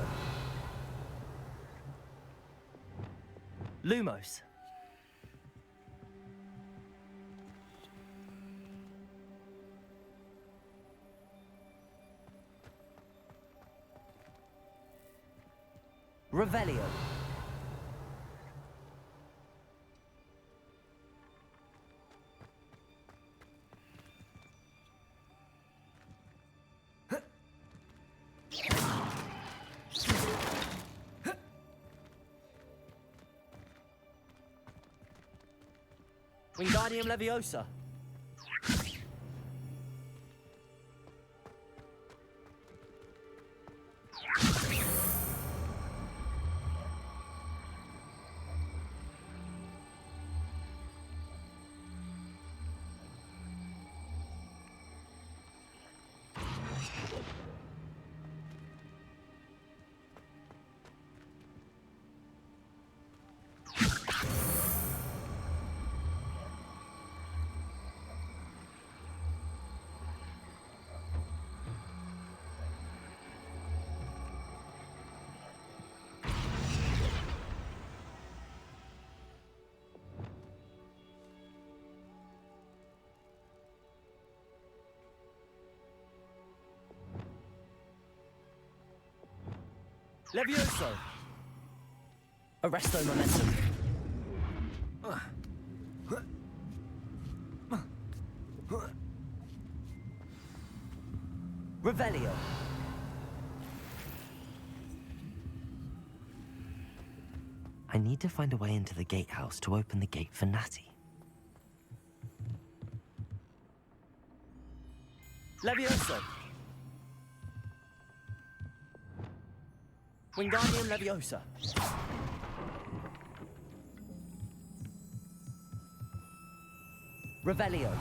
[SPEAKER 2] Lumos. Revelio. Wingardium Leviosa. Levioso. Arresto Momentum. Revelio. I need to find a way into the gatehouse to open the gate for Natty. Levioso. Wingardium Leviosa. Revelio.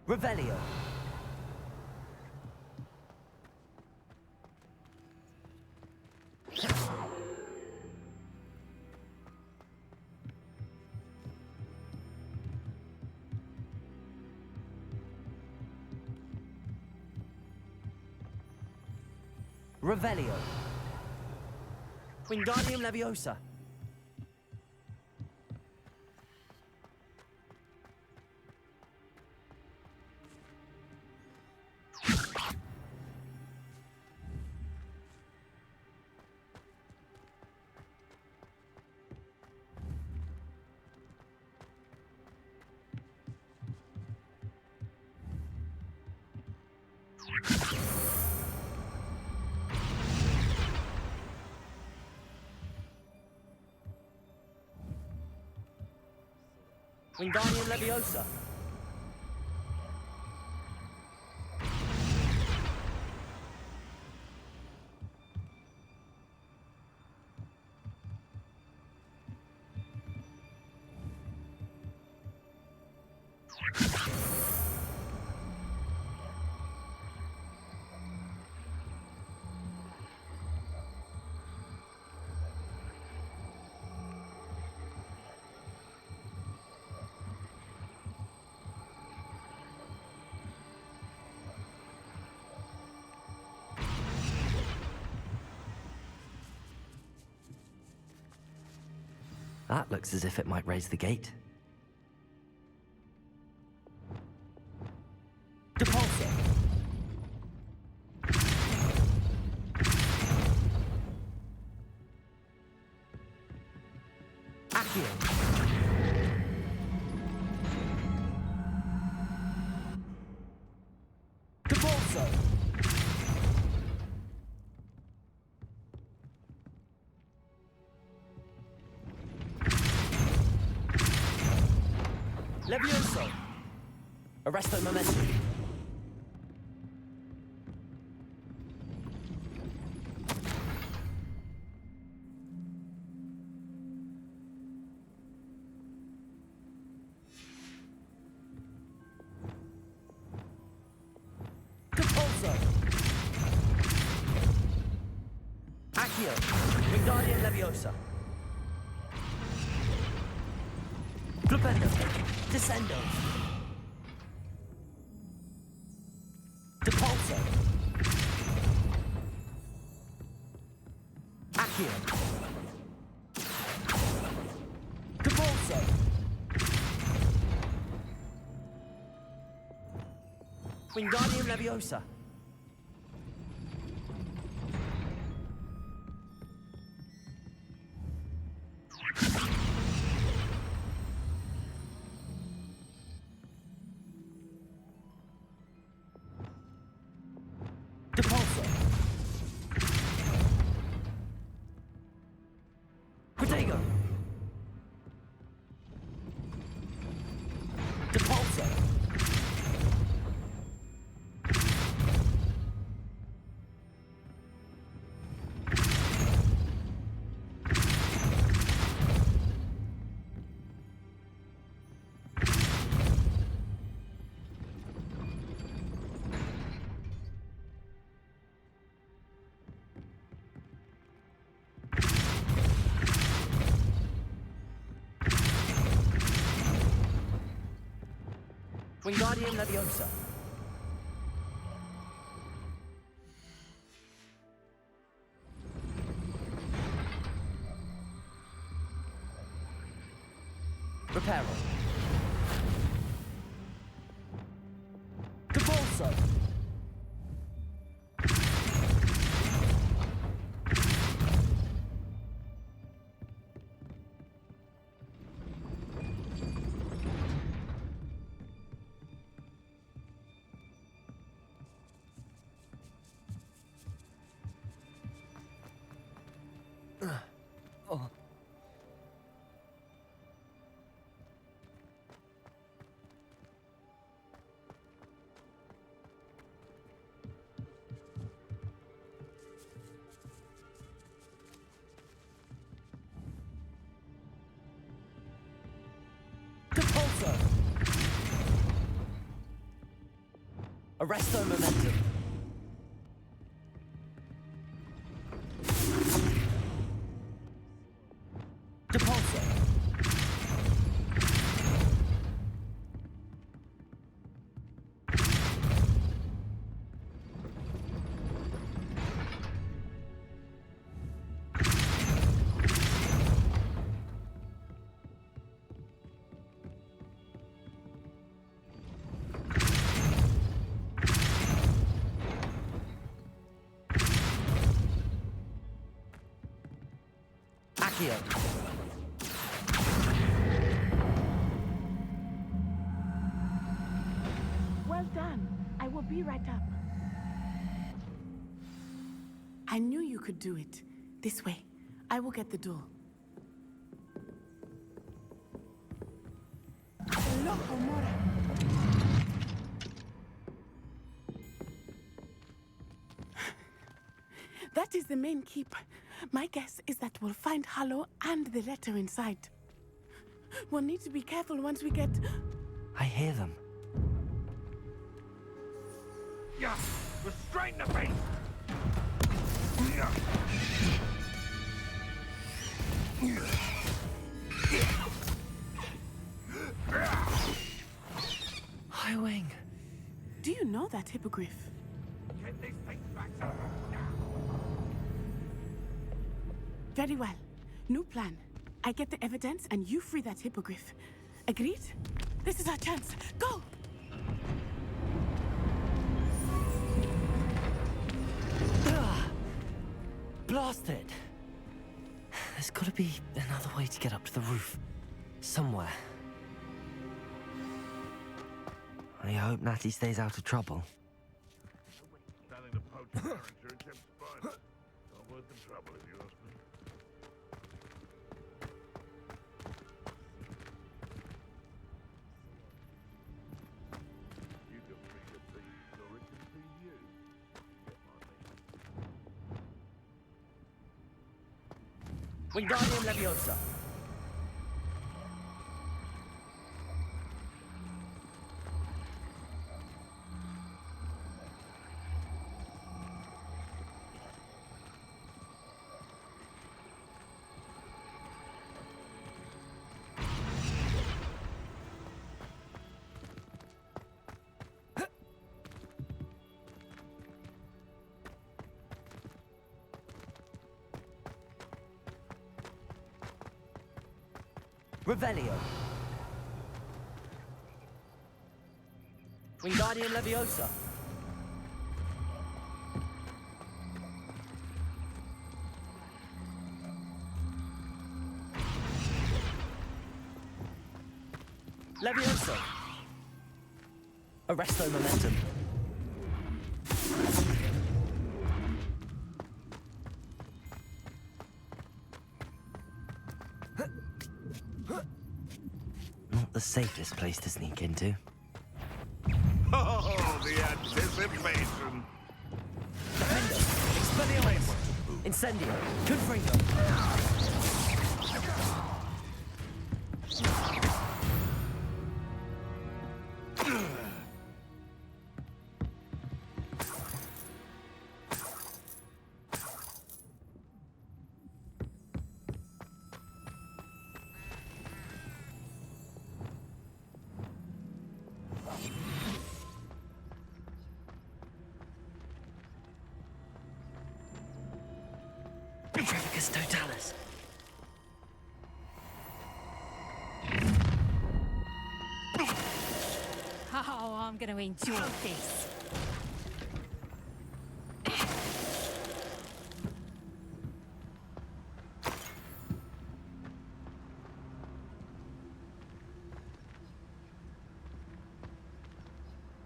[SPEAKER 2] Revelio. Revelio. Wingardium Leviosa. Wingardium Leviosa. That looks as if it might raise the gate.
[SPEAKER 3] Depulso. Accio. Depulso. Levioso. Arresto momentum. Depulso. Accio. Wingardium Leviosa. Flipendo. Descendo. Depulso. Accio. Depulso. Wingardium Leviosa. Depulso. Protego. Depulso. Wingardium Leviosa. Reparo. Depulso. Oh. Depulso. Arresto momentum. Depulso. Accio.
[SPEAKER 10] Well done. I will be right up. I knew you could do it. This way. I will get the door. Loco Mora. That is the main keep. My guess is that we'll find Hollow and the letter inside. We'll need to be careful once we get...
[SPEAKER 2] I hear them.
[SPEAKER 9] Yeah, restrain the beast!
[SPEAKER 2] High Wing.
[SPEAKER 10] Do you know that hippogriff?
[SPEAKER 9] Get this thing back to now.
[SPEAKER 10] Very well. New plan. I get the evidence and you free that hippogriff. Agreed? This is our chance. Go!
[SPEAKER 2] Blasted! There's gotta be another way to get up to the roof. Somewhere. I hope Natty stays out of trouble.
[SPEAKER 9] Standing to poach character attempts fun. Not worth the trouble if you ask me. You can be a thief, or it can be you.
[SPEAKER 15] Wingardium Leviosa.
[SPEAKER 2] Revelio. Wingardium Leviosa. Leviosa. Arresto Momentum. Not the safest place to sneak into.
[SPEAKER 9] Oh, the anticipation!
[SPEAKER 2] Defender. Expelliarmus. Incendio. Confringo. Trevicus Totalis.
[SPEAKER 13] Oh, I'm going to enjoy this.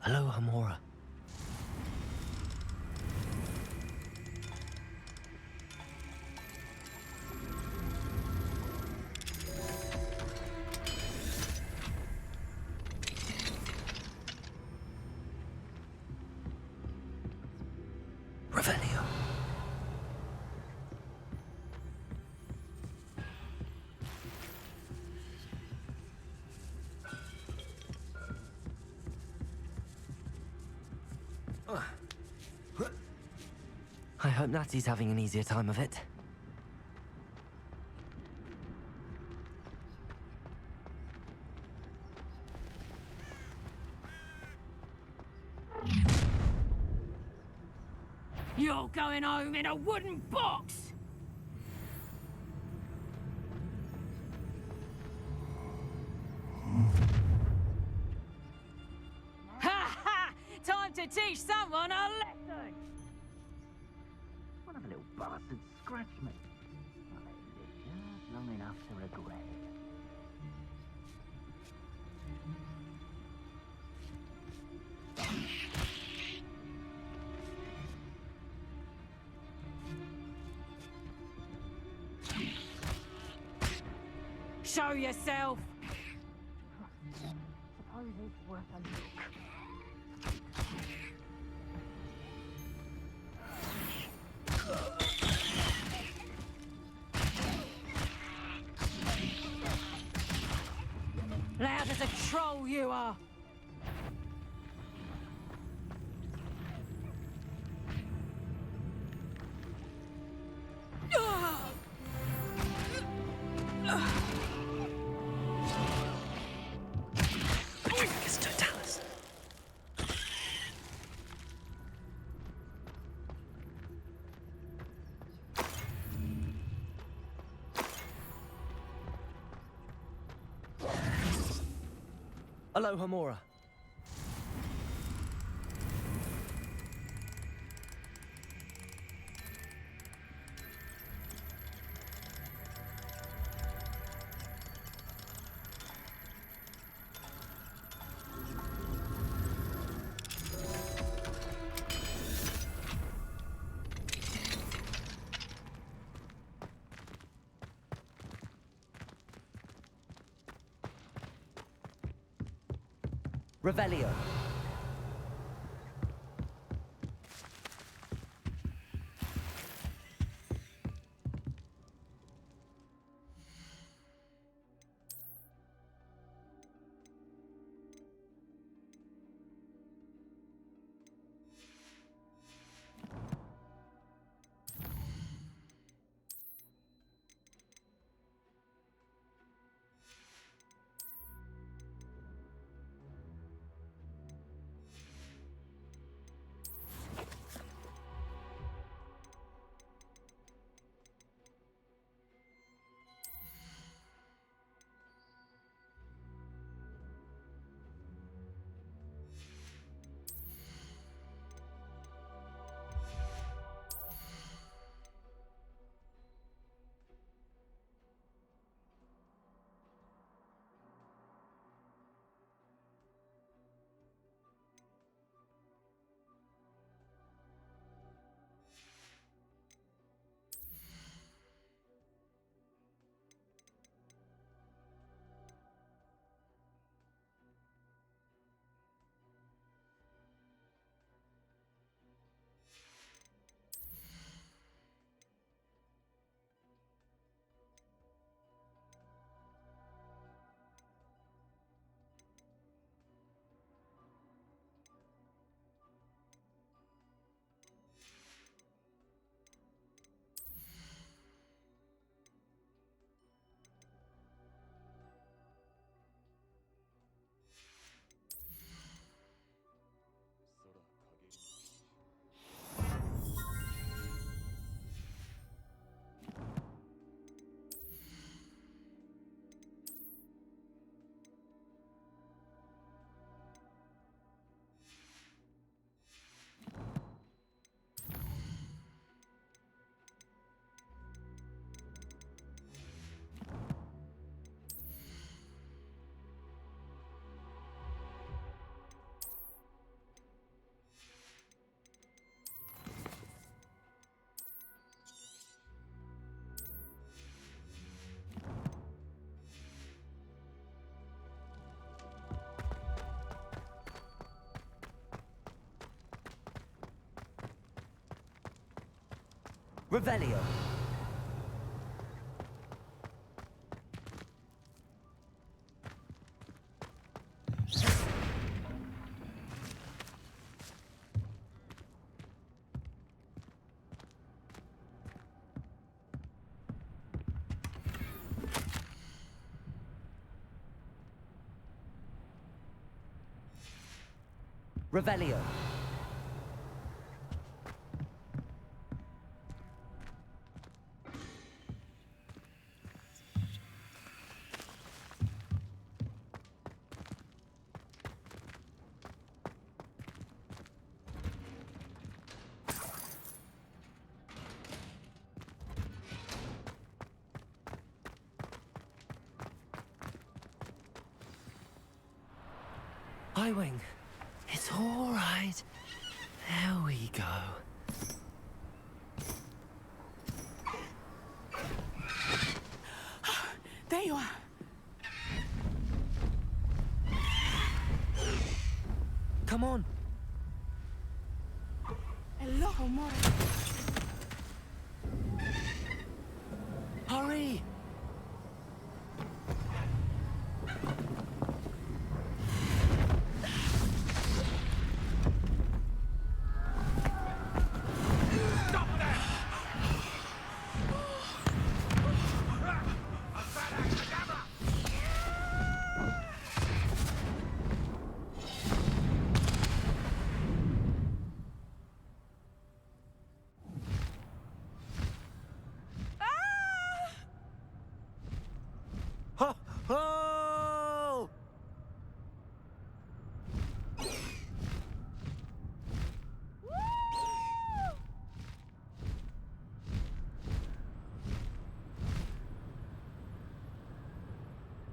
[SPEAKER 2] Hello, Hamora. Revelio. I hope Natty's having an easier time of it.
[SPEAKER 13] You're going home in a wooden box! Ha ha! Time to teach someone a lesson!
[SPEAKER 17] One of the little bastards scratched me. I lived just long enough to regret it.
[SPEAKER 13] Show yourself!
[SPEAKER 17] Suppose it's worth a look.
[SPEAKER 13] Loud as a troll you are!
[SPEAKER 2] Trevicus Totalis. Aloha Mora. Revelio. Revelio. Revelio. Wing. It's all right. There we go.
[SPEAKER 10] There you are.
[SPEAKER 2] Come on.
[SPEAKER 10] Aloha Mora.
[SPEAKER 2] Hurry.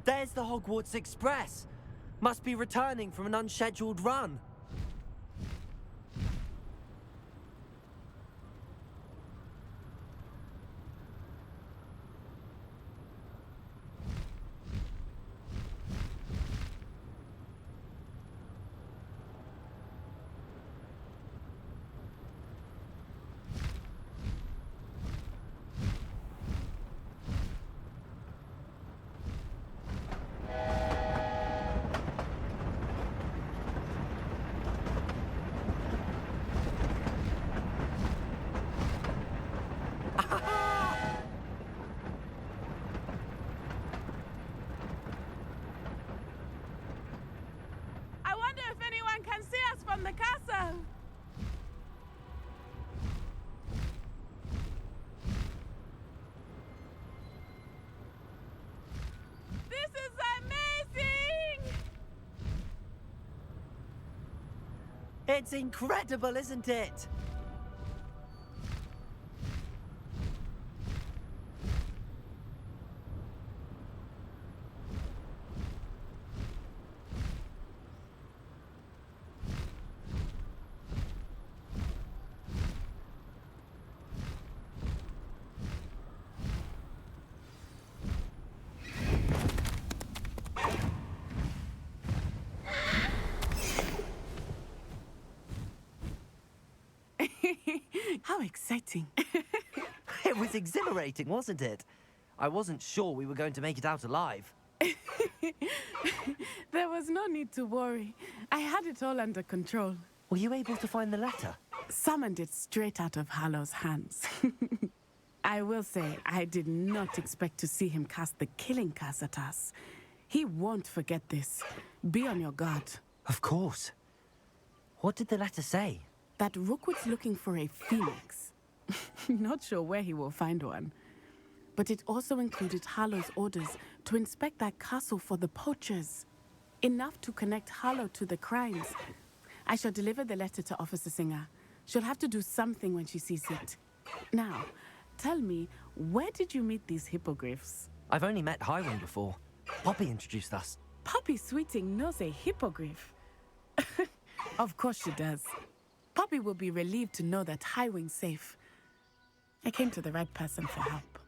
[SPEAKER 2] There's the Hogwarts Express. Must be returning from an unscheduled run.
[SPEAKER 10] I wonder if anyone can see us from the castle. This is amazing!
[SPEAKER 2] It's incredible, isn't it?
[SPEAKER 10] How exciting.
[SPEAKER 2] It was exhilarating, wasn't it? I wasn't sure we were going to make it out alive.
[SPEAKER 10] There was no need to worry. I had it all under control.
[SPEAKER 2] Were you able to find the letter?
[SPEAKER 10] Summoned it straight out of Hallow's hands. I will say, I did not expect to see him cast the killing curse at us. He won't forget this. Be on your guard.
[SPEAKER 2] Of course. What did the letter say?
[SPEAKER 10] That Rookwood's looking for a phoenix. Not sure where he will find one. But it also included Harlow's orders to inspect that castle for the poachers. Enough to connect Harlow to the crimes. I shall deliver the letter to Officer Singer. She'll have to do something when she sees it. Now, tell me, where did you meet these hippogriffs?
[SPEAKER 2] I've only met Highwing before. Poppy introduced us.
[SPEAKER 10] Poppy Sweeting knows a hippogriff. Of course she does. Poppy will be relieved to know that Highwing's safe. I came to the right person for help.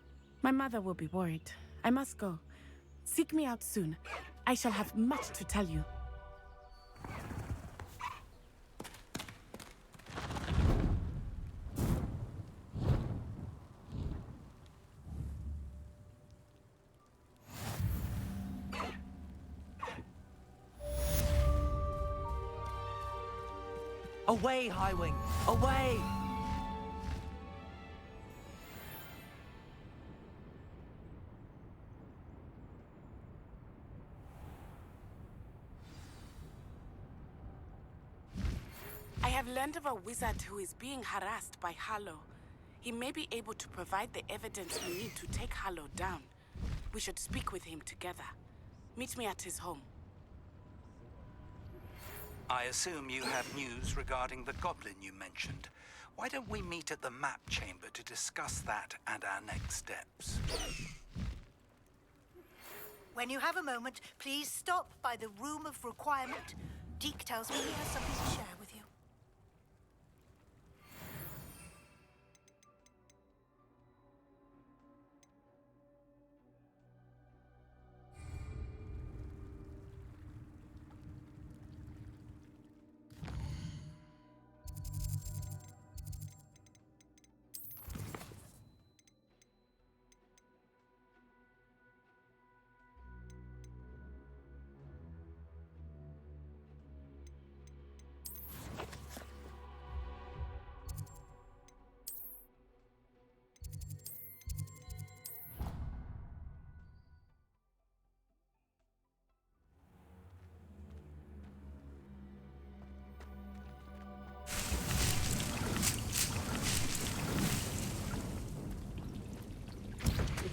[SPEAKER 10] My mother will be worried. I must go. Seek me out soon. I shall have much to tell you.
[SPEAKER 2] Away, Highwing! Away!
[SPEAKER 10] I have learned of a wizard who is being harassed by Harlow. He may be able to provide the evidence we need to take Harlow down. We should speak with him together. Meet me at his home.
[SPEAKER 18] I assume you have news regarding the goblin you mentioned. Why don't we meet at the map chamber to discuss that and our next steps?
[SPEAKER 11] When you have a moment, please stop by the Room of Requirement. Deke tells me he has something to share with you.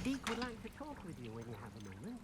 [SPEAKER 17] Deke would like to talk with you when you have a moment.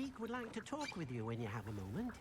[SPEAKER 19] Zeke would like to talk with you when you have a moment.